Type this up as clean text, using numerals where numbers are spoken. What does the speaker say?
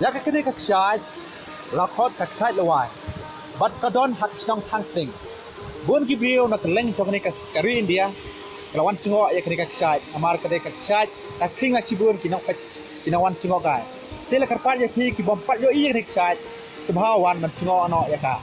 ya ka kene ka chai la khot ka chai lawai bat ka don hat snong thang sting bun gibriu na keleng to kene ka kari India lawan chingo ya kene ka chai amar ka de ka chai ta kring na chibun kinok pa kinawan chingo kai tele karpat ya ki bompat yo iya kene chai subhawan man chingo no ya ka